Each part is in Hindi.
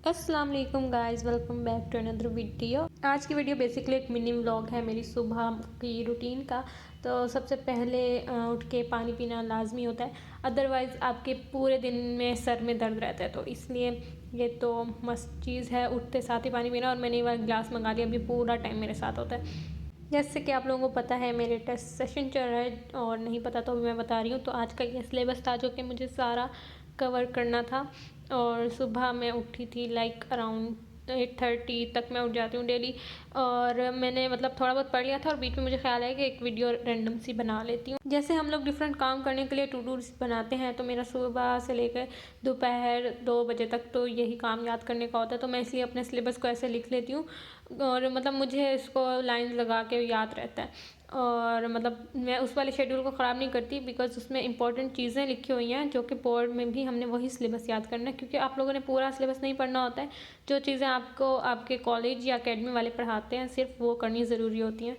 अस्सलाम वालेकुम guys, welcome back to another video. आज की वीडियो बेसिकली एक मिनी व्लॉग है मेरी सुबह की रूटीन का। तो सबसे पहले उठ के पानी पीना लाजमी होता है, अदरवाइज़ आपके पूरे दिन में सर में दर्द रहता है। तो इसलिए ये तो मस्त चीज़ है, उठते साथ ही पानी पीना। और मैंने ये वाला गिलास मंगा लिया, अभी पूरा टाइम मेरे साथ होता है। जैसे कि आप लोगों को पता है मेरे टेस्ट सेशन चल रहा है, और नहीं पता तो अभी मैं बता रही हूँ। तो आज का ये सिलेबस था जो कि मुझे सारा कवर करना था। और सुबह मैं उठी थी लाइक अराउंड 8:30 तक मैं उठ जाती हूँ डेली। और मैंने मतलब थोड़ा बहुत पढ़ लिया था, और बीच में मुझे ख्याल आया कि एक वीडियो रैंडम सी बना लेती हूँ। जैसे हम लोग डिफरेंट काम करने के लिए टू डू लिस्ट बनाते हैं, तो मेरा सुबह से लेकर दोपहर 2 बजे तक तो यही काम याद करने का होता है। तो मैं इसलिए अपने सिलेबस को ऐसे लिख लेती हूँ, और मतलब मुझे इसको लाइन लगा के याद रहता है। और मतलब मैं उस वाले शेड्यूल को ख़राब नहीं करती, बिकॉज उसमें इंपॉर्टेंट चीज़ें लिखी हुई हैं जो कि बोर्ड में भी हमने वही सिलेबस याद करना है, क्योंकि आप लोगों ने पूरा सिलेबस नहीं पढ़ना होता है। जो चीज़ें आपको आपके कॉलेज या अकेडमी वाले पढ़ाते हैं सिर्फ वो करनी ज़रूरी होती हैं।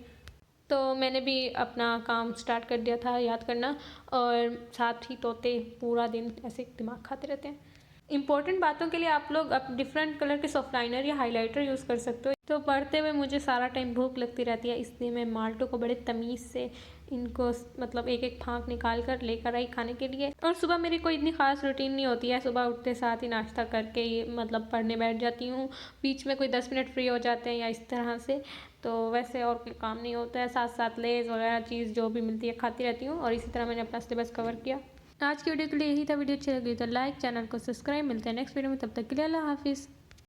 तो मैंने भी अपना काम स्टार्ट कर दिया था याद करना, और साथ ही तोते पूरा दिन ऐसे दिमाग खाते रहते हैं। इंपॉर्टेंट बातों के लिए आप लोग अब डिफरेंट कलर के सॉफ्ट लाइनर या हाइलाइटर यूज़ कर सकते हो। तो पढ़ते हुए मुझे सारा टाइम भूख लगती रहती है, इसलिए मैं माल्टो को बड़े तमीज़ से इनको मतलब एक एक फाँक निकाल कर लेकर आई खाने के लिए। और सुबह मेरी कोई इतनी ख़ास रूटीन नहीं होती है, सुबह उठते साथ ही नाश्ता करके ये मतलब पढ़ने बैठ जाती हूँ। बीच में कोई 10 मिनट फ्री हो जाते हैं या इस तरह से। तो वैसे और कोई काम नहीं होता है, साथ साथ लेज़ वगैरह चीज़ जो भी मिलती है खाती रहती हूँ। और इसी तरह मैंने अपना सिलेबस कवर किया। आज की वीडियो के लिए यही था। वीडियो अच्छी लगी तो लाइक, चैनल को सब्सक्राइब। मिलते हैं नेक्स्ट वीडियो में, तब तक के लिए अल्लाह हाफिज़।